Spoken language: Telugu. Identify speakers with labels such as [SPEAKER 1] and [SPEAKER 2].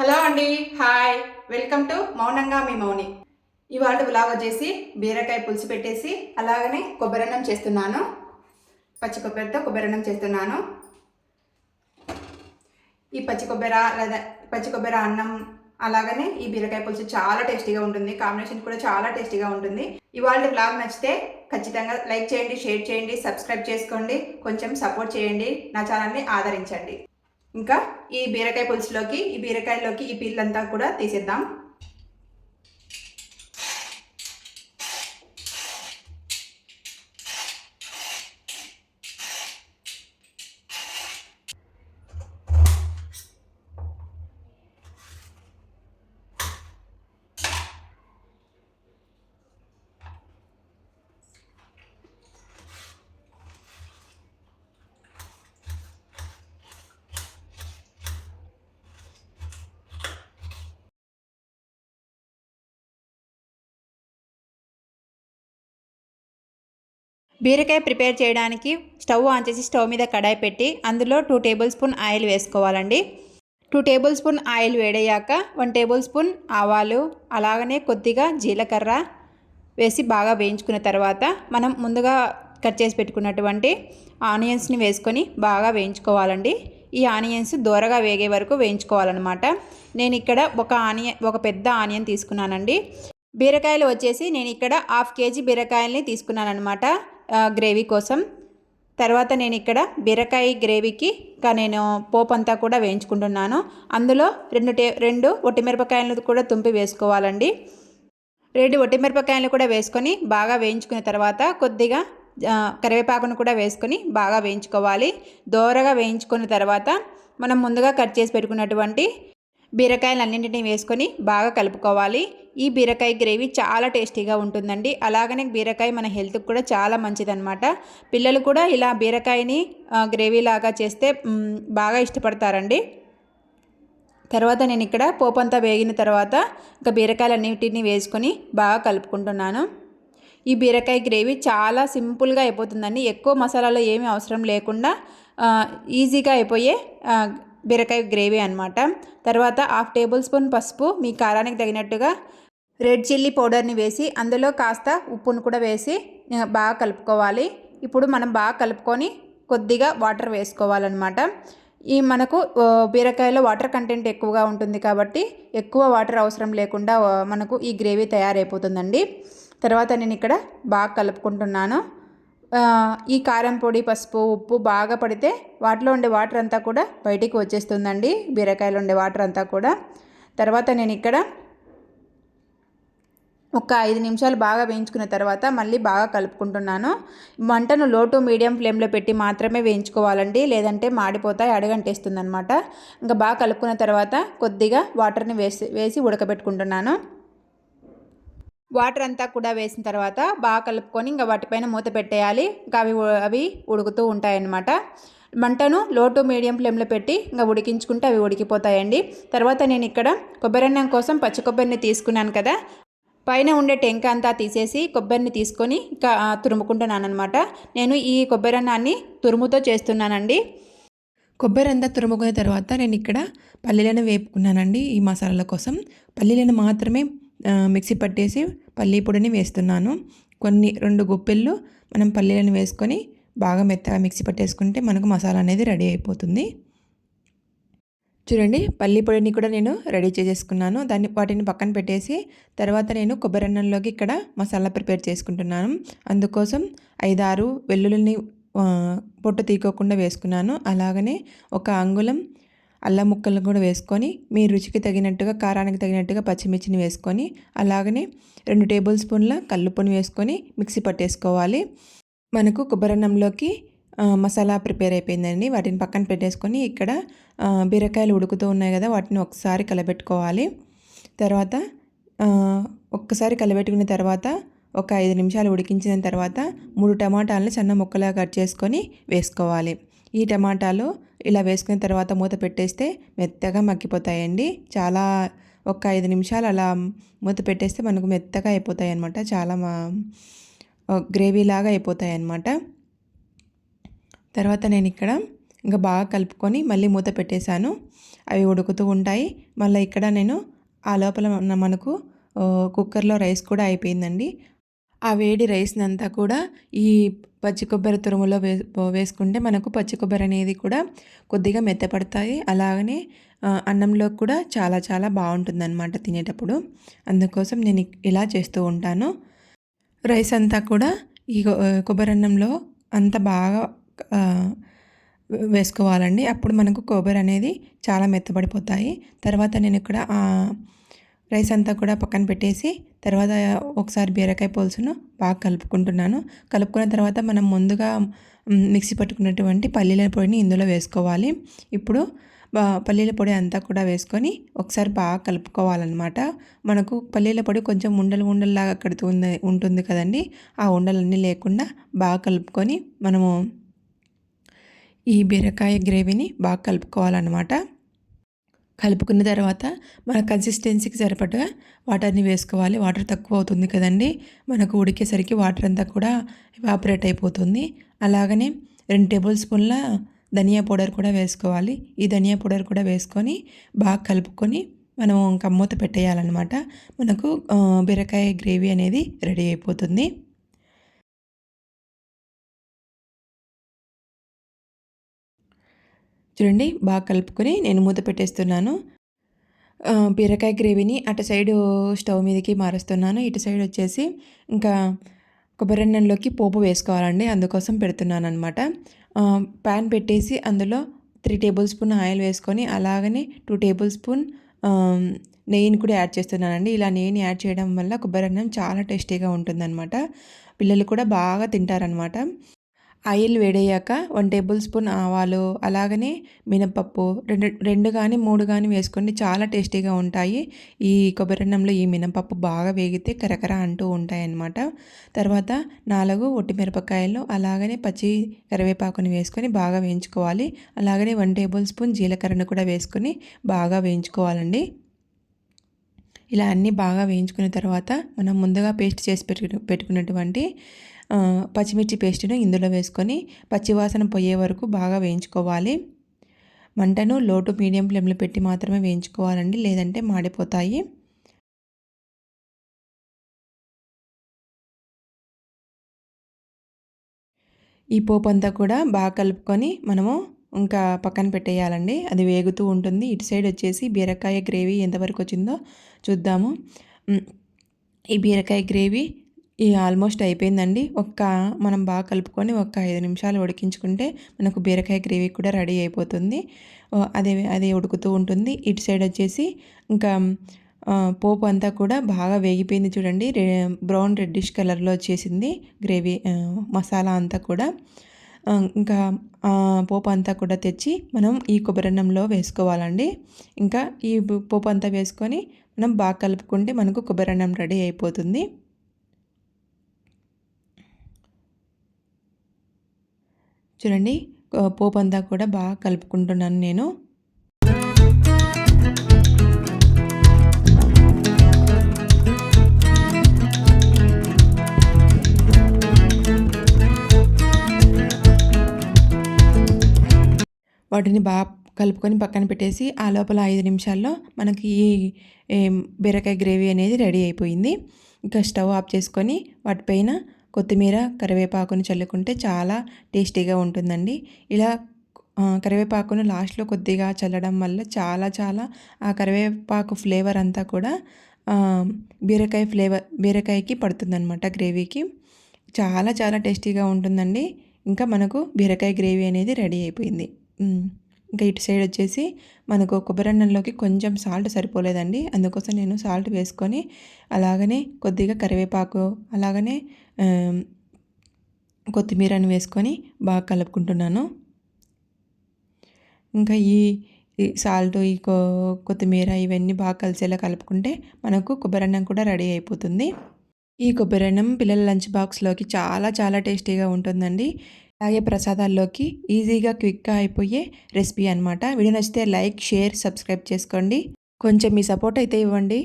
[SPEAKER 1] హలో అండి. హాయ్. వెల్కమ్ టు మౌనంగా మీ మౌని. ఇవాళ వ్లాగ్ వచ్చేసి బీరకాయ పులుసు పెట్టేసి అలాగనే కొబ్బరన్నం చేస్తున్నాను. పచ్చి కొబ్బరితో కొబ్బరన్నం చేస్తున్నాను. ఈ పచ్చి కొబ్బరి అన్నం అలాగనే ఈ బీరకాయ పులుసు చాలా టేస్టీగా ఉంటుంది. కాంబినేషన్ కూడా చాలా టేస్టీగా ఉంటుంది. ఇవాళ వ్లాగ్ నచ్చితే ఖచ్చితంగా లైక్ చేయండి, షేర్ చేయండి, సబ్స్క్రైబ్ చేసుకోండి, కొంచెం సపోర్ట్ చేయండి, నా ఛానల్ని ఆదరించండి. ఇంకా ఈ బీరకాయ పులుసులోకి ఈ బీరకాయలోకి ఈ పీళ్ళంతా కూడా తీసేద్దాం. బీరకాయ ప్రిపేర్ చేయడానికి స్టవ్ ఆన్ చేసి స్టవ్ మీద కడాయి పెట్టి అందులో 2 టేబుల్ స్పూన్ ఆయిల్ వేసుకోవాలండి. 2 టేబుల్ స్పూన్ ఆయిల్ వేడయ్యాక 1 టేబుల్ స్పూన్ ఆవాలు అలాగనే కొద్దిగా జీలకర్ర వేసి బాగా వేయించుకున్న తర్వాత మనం ముందుగా కట్ చేసి పెట్టుకున్నటువంటి ఆనియన్స్ని వేసుకొని బాగా వేయించుకోవాలండి. ఈ ఆనియన్స్ దూరగా వేగే వరకు వేయించుకోవాలన్నమాట. నేను ఇక్కడ ఒక పెద్ద ఆనియన్ తీసుకున్నానండి. బీరకాయలు వచ్చేసి నేను ఇక్కడ 1/2 కేజీ బీరకాయల్ని తీసుకున్నాను అనమాట గ్రేవీ కోసం. తర్వాత నేను ఇక్కడ బీరకాయ గ్రేవీకి నేను పోపు అంతా కూడా వేయించుకుంటున్నాను. అందులో రెండు ఒట్టిమిరపకాయలను కూడా తుంపి వేసుకోవాలండి. 2 ఒట్టిమిరపకాయలు కూడా వేసుకొని బాగా వేయించుకున్న తర్వాత కొద్దిగా కరివేపాకును కూడా వేసుకొని బాగా వేయించుకోవాలి. దోరగా వేయించుకున్న తర్వాత మనం ముందుగా కట్ చేసి పెట్టుకున్నటువంటి బీరకాయలన్నింటినీ వేసుకొని బాగా కలుపుకోవాలి. ఈ బీరకాయ గ్రేవీ చాలా టేస్టీగా ఉంటుందండి. అలాగనే బీరకాయ మన హెల్త్కి కూడా చాలా మంచిదన్నమాట. పిల్లలు కూడా ఇలా బీరకాయని గ్రేవీ లాగా చేస్తే బాగా ఇష్టపడతారండి. తర్వాత నేను ఇక్కడ పోపు అంతా వేగిన తర్వాత ఇంకా బీరకాయలన్నింటినీ వేసుకొని బాగా కలుపుకుంటున్నాను. ఈ బీరకాయ గ్రేవీ చాలా సింపుల్గా అయిపోతుందండి. ఎక్కువ మసాలాలు ఏమీ అవసరం లేకుండా ఈజీగా అయిపోయే బీరకాయ గ్రేవీ అనమాట. తర్వాత 1/2 టేబుల్ స్పూన్ పసుపు, మీ కారానికి తగినట్టుగా రెడ్ చిల్లీ పౌడర్ని వేసి అందులో కాస్త ఉప్పును కూడా వేసి బాగా కలుపుకోవాలి. ఇప్పుడు మనం బాగా కలుపుకొని కొద్దిగా వాటర్ వేసుకోవాలన్నమాట. మనకు బీరకాయలో వాటర్ కంటెంట్ ఎక్కువగా ఉంటుంది కాబట్టి ఎక్కువ వాటర్ అవసరం లేకుండా మనకు ఈ గ్రేవీ తయారైపోతుందండి. తర్వాత నేను ఇక్కడ బాగా కలుపుకుంటున్నాను. ఈ కారం పొడి, పసుపు, ఉప్పు బాగా పడితే వాటిలో ఉండే వాటర్ అంతా కూడా బయటికి వచ్చేస్తుందండి, బీరకాయలో ఉండే వాటర్ అంతా కూడా. తర్వాత నేను ఇక్కడ ఒక 5 నిమిషాలు బాగా వేయించుకున్న తర్వాత మళ్ళీ బాగా కలుపుకుంటున్నాను. మంటను లో టు మీడియం ఫ్లేమ్లో పెట్టి మాత్రమే వేయించుకోవాలండి, లేదంటే మాడిపోతాయి, అడుగంటేస్తుంది అనమాట. ఇంకా బాగా కలుపుకున్న తర్వాత కొద్దిగా వాటర్ని వేసి ఉడకబెట్టుకుంటున్నాను. వాటర్ అంతా కూడా వేసిన తర్వాత బాగా కలుపుకొని ఇంకా వాటిపైన మూత పెట్టేయాలి. ఇంకా అవి ఉడుకుతూ ఉంటాయన్నమాట. మంటను లో టు మీడియం ఫ్లేమ్లో పెట్టి ఇంకా ఉడికించుకుంటే అవి ఉడికిపోతాయండి. తర్వాత నేను ఇక్కడ కొబ్బరన్నం కోసం పచ్చి కొబ్బరిని తీసుకున్నాను కదా, పైన ఉండే టెంక అంతా తీసేసి కొబ్బరిని తీసుకొని ఇంకా తురుముకుంటున్నాను అనమాట. నేను ఈ కొబ్బరన్నాన్ని తురుముతో చేస్తున్నానండి. కొబ్బరి అంతా తురుముకున్న తర్వాత నేను ఇక్కడ పల్లీలను వేపుకున్నానండి. ఈ మసాలాల కోసం పల్లీలను మాత్రమే మిక్సీ పట్టేసి పల్లీ పొడిని వేస్తున్నాను. 2 గుప్పెళ్ళు మనం పల్లీలను వేసుకొని బాగా మెత్తగా మిక్సీ పట్టేసుకుంటే మనకు మసాలా అనేది రెడీ అయిపోతుంది. చూడండి, పల్లీ పొడిని కూడా నేను రెడీ చేసేసుకున్నాను. వాటిని పక్కన పెట్టేసి తర్వాత నేను కొబ్బరన్నంలోకి ఇక్కడ మసాలా ప్రిపేర్ చేసుకుంటున్నాను. అందుకోసం 5-6 వెల్లుల్లిని పొట్టు తీసుకోకుండా వేసుకున్నాను. అలాగనే 1 అంగుళం అల్లం ముక్కలను కూడా వేసుకొని మీ రుచికి తగినట్టుగా, కారానికి తగినట్టుగా పచ్చిమిర్చిని వేసుకొని అలాగనే 2 టేబుల్ స్పూన్ల కల్లుప్పుని వేసుకొని మిక్సీ పట్టేసుకోవాలి. మనకు కొబ్బరన్నంలోకి మసాలా ప్రిపేర్ అయిపోయిందండి. వాటిని పక్కన పెట్టేసుకొని ఇక్కడ బీరకాయలు ఉడుకుతూ ఉన్నాయి కదా, వాటిని ఒకసారి కలబెట్టుకోవాలి. తర్వాత ఒక్కసారి కలబెట్టుకున్న తర్వాత ఒక 5 నిమిషాలు ఉడికించిన తర్వాత 3 టమాటాలని సన్న ముక్కలుగా కట్ చేసుకొని వేసుకోవాలి. ఈ టమాటాలు ఇలా వేసుకున్న తర్వాత మూత పెట్టేస్తే మెత్తగా మగ్గిపోతాయండి. ఒక 5 నిమిషాలు అలా మూత పెట్టేస్తే మనకు మెత్తగా అయిపోతాయి అన్నమాట. చాలా గ్రేవీ లాగా అయిపోతాయి అన్నమాట. తర్వాత నేను ఇక్కడ
[SPEAKER 2] ఇంకా బాగా కలుపుకొని మళ్ళీ మూత పెట్టేశాను. అవి ఉడుకుతూ ఉంటాయి. మళ్ళీ ఇక్కడ నేను ఆ లోపల మనకు కుక్కర్లో రైస్ కూడా అయిపోయిందండి. ఆ వేడి రైస్‌నంతా కూడా ఈ పచ్చి కొబ్బరి తురుములో వేసుకుంటే మనకు పచ్చి కొబ్బరి అనేది కూడా కొద్దిగా మెత్తపడతాయి. అలాగనే అన్నంలో కూడా చాలా చాలా బావుంటుందన్నమాట తినేటప్పుడు. అందుకోసం నేను ఇలా చేస్తూ ఉంటాను. రైస్ అంతా కూడా ఈ కొబ్బరన్నంలో అంత బాగా ఆహ్, వేసుకోవాలండి. అప్పుడు మనకు కొబ్బరి అనేది చాలా మెత్తబడిపోతాయి. తర్వాత నేను ఇక్కడ రైస్ అంతా కూడా పక్కన పెట్టేసి తర్వాత ఒకసారి బీరకాయ పులుసును బాగా కలుపుకుంటున్నాను. కలుపుకున్న తర్వాత మనం ముందుగా మిక్సీ పట్టుకున్నటువంటి పల్లీల పొడిని ఇందులో వేసుకోవాలి. ఇప్పుడు పల్లీల పొడి అంతా కూడా వేసుకొని ఒకసారి బాగా కలుపుకోవాలన్నమాట. మనకు పల్లీల పొడి కొంచెం ఉండల్లాగా ఉంటుంది కదండి. ఆ ఉండలన్నీ లేకుండా బాగా కలుపుకొని మనము ఈ బీరకాయ గ్రేవీని బాగా కలుపుకోవాలన్నమాట. కలుపుకున్న తర్వాత మన కన్సిస్టెన్సీకి సరిపడగా వాటర్ని వేసుకోవాలి. వాటర్ తక్కువ అవుతుంది కదండి, మనకు ఉడికేసరికి వాటర్ అంతా కూడా ఎవాపరేట్ అయిపోతుంది. అలాగనే 2 టేబుల్ స్పూన్ల ధనియా పౌడర్ కూడా వేసుకోవాలి. ఈ ధనియా పౌడర్ కూడా వేసుకొని బాగా కలుపుకొని మనం ఇంకా మూత పెట్టేయాలన్నమాట. మనకు బీరకాయ గ్రేవీ అనేది రెడీ అయిపోతుంది. చూడండి బాగా కలుపుకొని నేను మూత పెట్టేస్తున్నాను. బీరకాయ గ్రేవీని అటు సైడు స్టవ్ మీదకి మారుస్తున్నాను. ఇటు సైడ్ వచ్చేసి ఇంకా కొబ్బరన్నంలోకి పోపు వేసుకోవాలండి, అందుకోసం పెడుతున్నానమాట. ప్యాన్ పెట్టేసి అందులో 3 టేబుల్ స్పూన్ ఆయిల్ వేసుకొని అలాగనే 2 టేబుల్ స్పూన్ నెయ్యిని కూడా యాడ్ చేస్తున్నానండి. ఇలా నెయ్యిని యాడ్ చేయడం వల్ల కొబ్బరన్నం చాలా టేస్టీగా ఉంటుందన్నమాట. పిల్లలు కూడా బాగా తింటారనమాట. ఆయిల్ వేడయ్యాక 1 టేబుల్ స్పూన్ ఆవాలు, అలాగనే మినపప్పు 2 కానీ 3 కానీ వేసుకోండి, చాలా టేస్టీగా ఉంటాయి. ఈ కొబ్బరన్నంలో ఈ మినపప్పు బాగా వేగితే కరకర అంటూ ఉంటాయన్నమాట. తర్వాత 4 ఒట్టిమిరపకాయలు, అలాగనే పచ్చి కరివేపాకుని వేసుకొని బాగా వేయించుకోవాలి. అలాగనే 1 టేబుల్ స్పూన్ జీలకర్రను కూడా వేసుకొని బాగా వేయించుకోవాలండి. ఇలా అన్నీ బాగా వేయించుకున్న తర్వాత మనం ముందుగా పేస్ట్ చేసి పెట్టుకున్నటువంటి పచ్చిమిర్చి పేస్ట్ను ఇందులో వేసుకొని పచ్చివాసన పోయే వరకు బాగా వేయించుకోవాలి. మంటను లో టు మీడియం ఫ్లేమ్లో పెట్టి మాత్రమే వేయించుకోవాలండి, లేదంటే మాడిపోతాయి. ఈ పోపు అంతా కూడా బాగా కలుపుకొని మనము ఇంకా పక్కన పెట్టేయాలండి. అది వేగుతూ ఉంటుంది. ఇటు సైడ్ వచ్చేసి బీరకాయ గ్రేవీ ఎంతవరకు వచ్చిందో చూద్దాము. ఈ బీరకాయ గ్రేవీ ఆల్మోస్ట్ అయిపోయిందండి. మనం బాగా కలుపుకొని 5 నిమిషాలు ఉడికించుకుంటే మనకు బీరకాయ గ్రేవీ కూడా రెడీ అయిపోతుంది. అది ఉడుకుతూ ఉంటుంది. ఇటు సైడ్ వచ్చేసి ఇంకా పోపు అంతా కూడా బాగా వేగిపోయింది చూడండి. బ్రౌన్ రెడ్డిష్ కలర్లో వచ్చేసింది గ్రేవీ మసాలా అంతా కూడా. ఇంకా పోపు అంతా కూడా తెచ్చి మనం ఈ కొబ్బరన్నంలో వేసుకోవాలండి. ఇంకా ఈ పోపు అంతా వేసుకొని మనం బాగా కలుపుకుంటే మనకు కొబ్బరన్నం రెడీ అయిపోతుంది. చూడండి పోపు అంతా కూడా బాగా కలుపుకుంటున్నాను నేను. వాటిని బాగా కలుపుకొని పక్కన పెట్టేసి ఆ లోపల 5 నిమిషాల్లో మనకి ఈ బీరకాయ గ్రేవీ అనేది రెడీ అయిపోయింది. ఇంకా స్టవ్ ఆఫ్ చేసుకొని వాటిపైన కొత్తిమీర, కరివేపాకుని చల్లుకుంటే చాలా టేస్టీగా ఉంటుందండి. ఇలా కరివేపాకును లాస్ట్లో కొద్దిగా చల్లడం వల్ల చాలా చాలా ఆ కరివేపాకు ఫ్లేవర్ అంతా కూడా బీరకాయకి పడుతుందన్నమాట గ్రేవీకి. చాలా చాలా టేస్టీగా ఉంటుందండి. ఇంకా మనకు బీరకాయ గ్రేవీ అనేది రెడీ అయిపోయింది. ఇంకా ఇటు సైడ్ వచ్చేసి మనకు కొబ్బరన్నంలోకి కొంచెం సాల్ట్ సరిపోలేదండి, అందుకోసం నేను సాల్ట్ వేసుకొని అలాగనే కొద్దిగా కరివేపాకు, అలాగనే కొత్తిమీరని వేసుకొని బాగా కలుపుకుంటున్నాను. ఇంకా ఈ సాల్ట్, ఈ కొత్తిమీర ఇవన్నీ బాగా కలిసేలా కలుపుకుంటే మనకు కొబ్బరన్నం కూడా రెడీ అయిపోతుంది. ఈ కొబ్బరన్నం పిల్లల లంచ్ బాక్స్లోకి చాలా చాలా టేస్టీగా ఉంటుందండి. అలాగే ప్రసాదాల్లోకి ఈజీగా క్విక్గా అయిపోయే రెసిపీ అనమాట. వీడియో నచ్చితే లైక్, షేర్, సబ్స్క్రైబ్ చేసుకోండి. కొంచెం మీ సపోర్ట్ అయితే ఇవ్వండి.